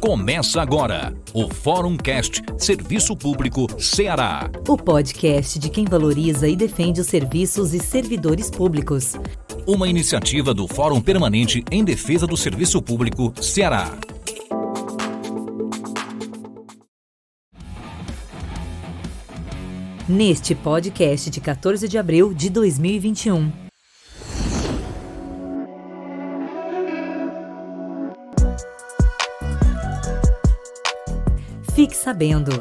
Começa agora o Fórum Cast Serviço Público Ceará. O podcast de quem valoriza e defende os serviços e servidores públicos. Uma iniciativa do Fórum Permanente em Defesa do Serviço Público Ceará. Neste podcast de 14 de abril de 2021. Fique sabendo.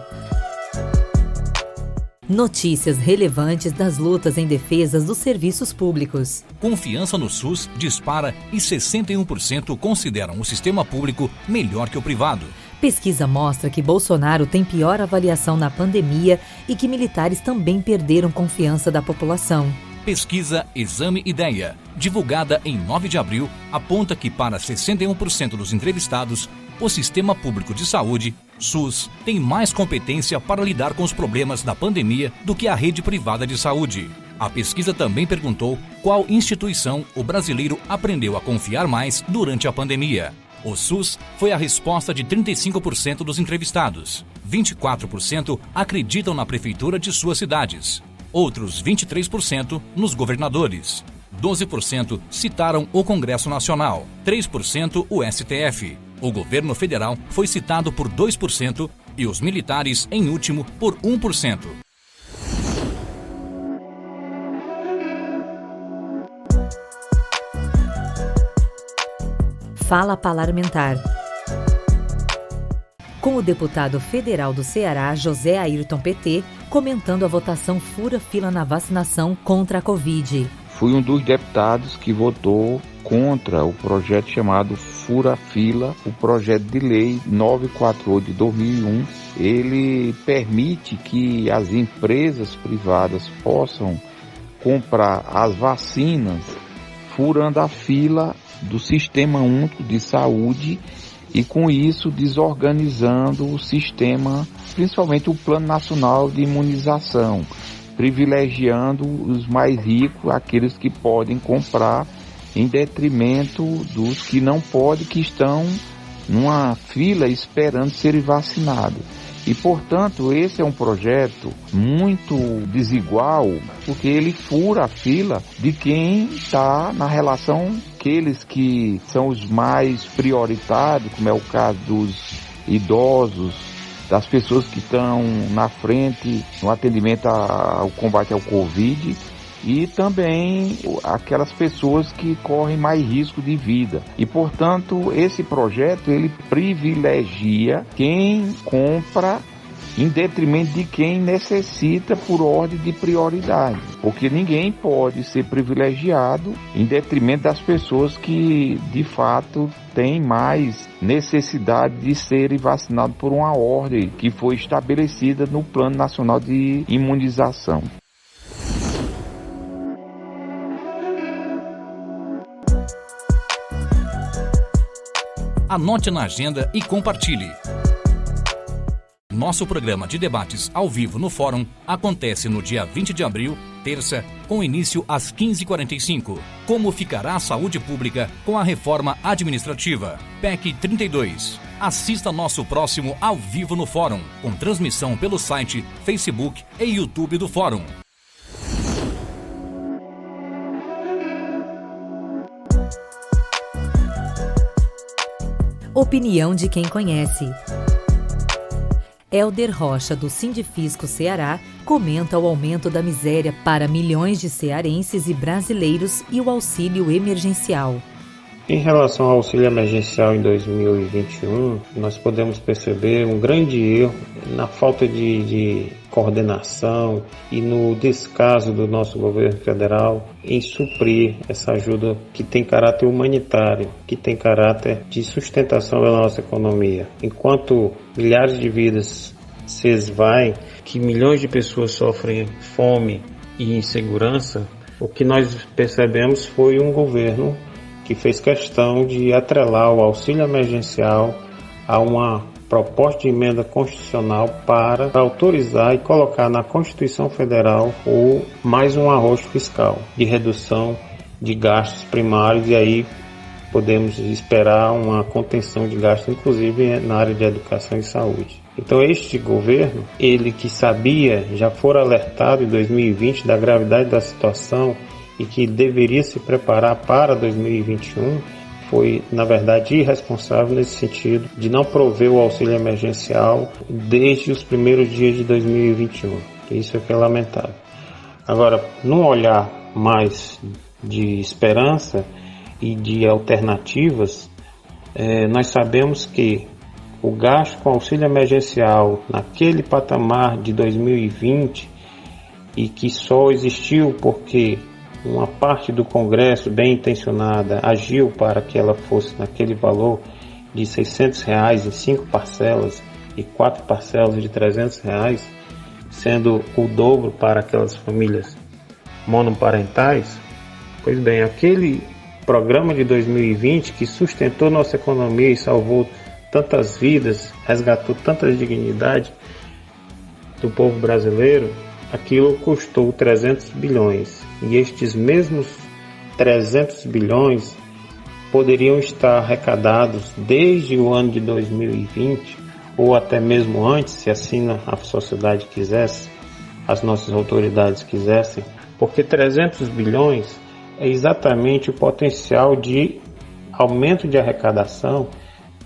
Notícias relevantes das lutas em defesa dos serviços públicos. Confiança no SUS dispara e 61% consideram o sistema público melhor que o privado. Pesquisa mostra que Bolsonaro tem pior avaliação na pandemia e que militares também perderam confiança da população. Pesquisa Exame Ideia, divulgada em 9 de abril, aponta que para 61% dos entrevistados, o Sistema Público de Saúde, SUS, tem mais competência para lidar com os problemas da pandemia do que a rede privada de saúde. A pesquisa também perguntou qual instituição o brasileiro aprendeu a confiar mais durante a pandemia. O SUS foi a resposta de 35% dos entrevistados. 24% acreditam na prefeitura de suas cidades. Outros 23% nos governadores. 12% citaram o Congresso Nacional. 3% o STF. O governo federal foi citado por 2% e os militares, em último, por 1%. Fala Parlamentar. Com o deputado federal do Ceará, José Ayrton PT, comentando a votação fura-fila na vacinação contra a Covid. Fui um dos deputados que votou contra o projeto chamado Fura-Fila, o projeto de lei 948 de 2001. Ele permite que as empresas privadas possam comprar as vacinas furando a fila do Sistema Único de Saúde e, com isso, desorganizando o sistema, principalmente o Plano Nacional de Imunização, privilegiando os mais ricos, aqueles que podem comprar, em detrimento dos que não podem, que estão numa fila esperando serem vacinados. E, portanto, esse é um projeto muito desigual, porque ele fura a fila de quem está na relação, aqueles que são os mais prioritários, como é o caso dos idosos, das pessoas que estão na frente no atendimento ao combate ao Covid, e também aquelas pessoas que correm mais risco de vida. E, portanto, esse projeto ele privilegia quem compra em detrimento de quem necessita por ordem de prioridade. Porque ninguém pode ser privilegiado em detrimento das pessoas que, de fato, têm mais necessidade de serem vacinados por uma ordem que foi estabelecida no Plano Nacional de Imunização. Anote na agenda e compartilhe. Nosso programa de debates ao vivo no Fórum acontece no dia 20 de abril, terça, com início às 15h45. Como ficará a saúde pública com a reforma administrativa? PEC 32. Assista nosso próximo ao vivo no Fórum, com transmissão pelo site, Facebook e YouTube do Fórum. Opinião de quem conhece. Helder Rocha, do Sindifisco Ceará, comenta o aumento da miséria para milhões de cearenses e brasileiros e o auxílio emergencial. Em relação ao auxílio emergencial em 2021, nós podemos perceber um grande erro na falta de coordenação e no descaso do nosso governo federal em suprir essa ajuda que tem caráter humanitário, que tem caráter de sustentação da nossa economia. Enquanto milhares de vidas se esvaem, que milhões de pessoas sofrem fome e insegurança, o que nós percebemos foi um governo que fez questão de atrelar o auxílio emergencial a uma proposta de emenda constitucional para autorizar e colocar na Constituição Federal mais um arrocho fiscal de redução de gastos primários e aí podemos esperar uma contenção de gastos, inclusive na área de educação e saúde. Então este governo, ele que sabia, já fora alertado em 2020 da gravidade da situação e que deveria se preparar para 2021, foi, na verdade, irresponsável nesse sentido de não prover o auxílio emergencial desde os primeiros dias de 2021. Isso é que é lamentável. Agora, num olhar mais de esperança e de alternativas, nós sabemos que o gasto com auxílio emergencial naquele patamar de 2020 e que só existiu porque uma parte do Congresso bem intencionada agiu para que ela fosse naquele valor de R$600 em 5 parcelas e 4 parcelas de R$300, sendo o dobro para aquelas famílias monoparentais. Pois bem, aquele programa de 2020 que sustentou nossa economia e salvou tantas vidas, resgatou tanta dignidade do povo brasileiro, aquilo custou 300 bilhões. E estes mesmos 300 bilhões poderiam estar arrecadados desde o ano de 2020, ou até mesmo antes, se assim a sociedade quisesse, as nossas autoridades quisessem, porque 300 bilhões é exatamente o potencial de aumento de arrecadação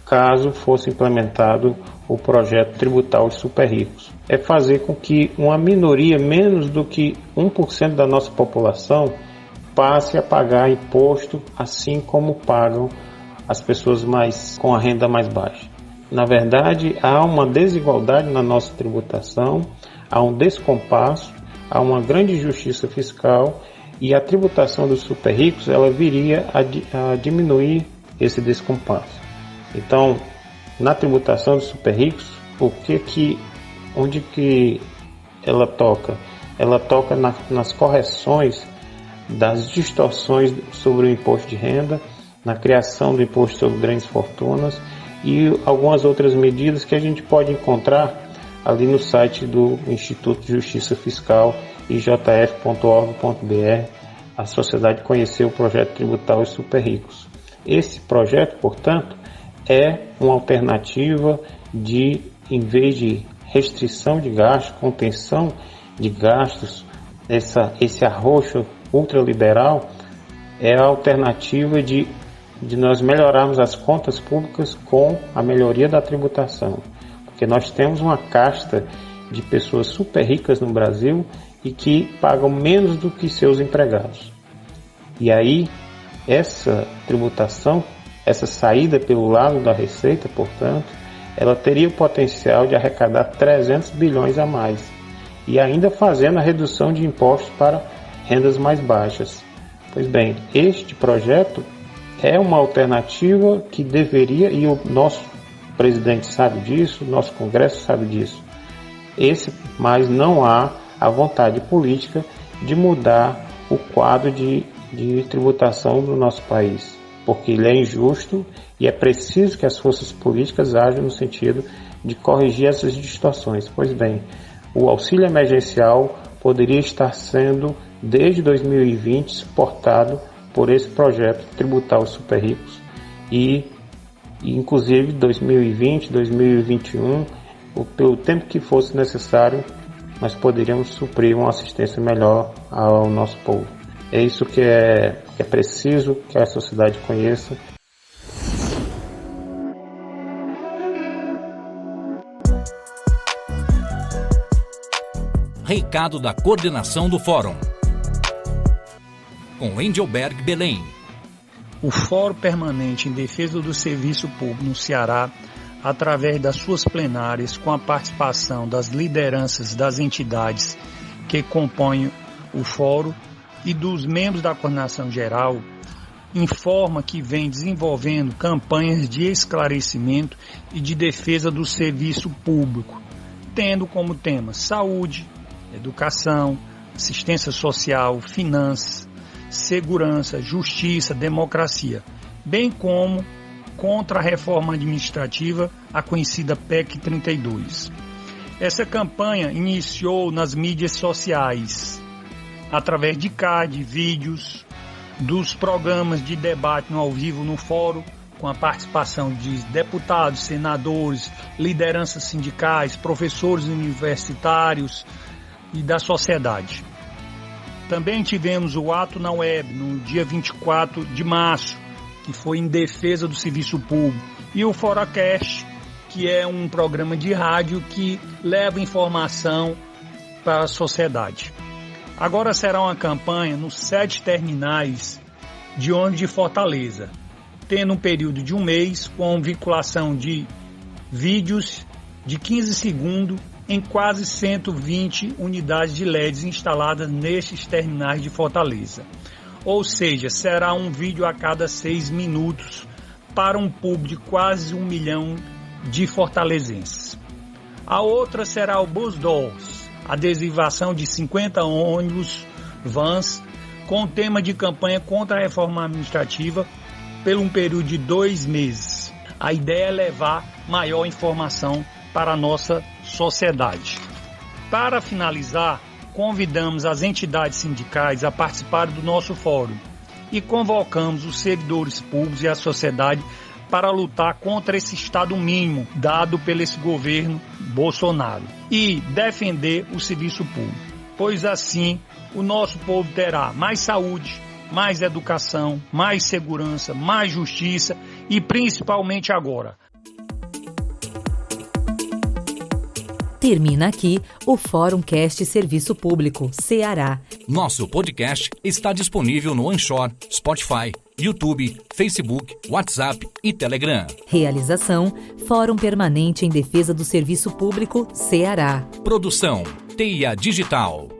caso fosse implementado o projeto tributar os super ricos. É fazer com que uma minoria, menos do que 1% da nossa população, passe a pagar imposto assim como pagam as pessoas com a renda mais baixa. Na verdade, há uma desigualdade na nossa tributação, há um descompasso, há uma grande injustiça fiscal e a tributação dos super ricos ela viria a diminuir esse descompasso. Então, na tributação dos super ricos, onde que ela toca? Ela toca nas correções das distorções sobre o imposto de renda, na criação do imposto sobre grandes fortunas e algumas outras medidas que a gente pode encontrar ali no site do Instituto de Justiça Fiscal, ijf.org.br. A sociedade conheceu o projeto tributar os super ricos. Esse projeto, portanto, é uma alternativa de, em vez de restrição de gastos, contenção de gastos, esse arroxo ultraliberal, é a alternativa de nós melhorarmos as contas públicas com a melhoria da tributação. Porque nós temos uma casta de pessoas super ricas no Brasil e que pagam menos do que seus empregados. E aí, essa tributação, essa saída pelo lado da receita, portanto, ela teria o potencial de arrecadar 300 bilhões a mais e ainda fazendo a redução de impostos para rendas mais baixas. Pois bem, este projeto é uma alternativa que deveria, e o nosso presidente sabe disso, o nosso Congresso sabe disso, mas não há a vontade política de mudar o quadro de tributação do nosso país, porque ele é injusto e é preciso que as forças políticas ajam no sentido de corrigir essas distorções. Pois bem, o auxílio emergencial poderia estar sendo, desde 2020, suportado por esse projeto tributar os super ricos e inclusive 2020, 2021, pelo tempo que fosse necessário, nós poderíamos suprir uma assistência melhor ao nosso povo. É isso que é preciso que a sociedade conheça. Recado da coordenação do Fórum. Com Engelberg Belém. O Fórum Permanente em Defesa do Serviço Público no Ceará, através das suas plenárias, com a participação das lideranças das entidades que compõem o Fórum e dos membros da coordenação geral, informa que vem desenvolvendo campanhas de esclarecimento e de defesa do serviço público, tendo como tema saúde, educação, assistência social, finanças, segurança, justiça, democracia, bem como contra a reforma administrativa, a conhecida PEC 32. Essa campanha iniciou nas mídias sociais, através de vídeos, dos programas de debate no ao vivo no fórum, com a participação de deputados, senadores, lideranças sindicais, professores universitários e da sociedade. Também tivemos o ato na web, no dia 24 de março, que foi em defesa do serviço público, e o Foracast, que é um programa de rádio que leva informação para a sociedade. Agora será uma campanha nos 7 terminais de ônibus de Fortaleza, tendo um período de um mês com vinculação de vídeos de 15 segundos em quase 120 unidades de LEDs instaladas nestes terminais de Fortaleza. Ou seja, será um vídeo a cada 6 minutos para um público de quase 1 milhão de fortalezenses. A outra será o Bus Doors, adesivação de 50 ônibus, vans, com o tema de campanha contra a reforma administrativa por um período de 2 meses. A ideia é levar maior informação para a nossa sociedade. Para finalizar, convidamos as entidades sindicais a participar do nosso fórum e convocamos os servidores públicos e a sociedade para lutar contra esse estado mínimo dado pelo esse governo Bolsonaro e defender o serviço público, pois assim o nosso povo terá mais saúde, mais educação, mais segurança, mais justiça e principalmente agora. Termina aqui o Fórum Cast Serviço Público, Ceará. Nosso podcast está disponível no Anchor, Spotify, YouTube, Facebook, WhatsApp e Telegram. Realização: Fórum Permanente em Defesa do Serviço Público, Ceará. Produção: TIA Digital.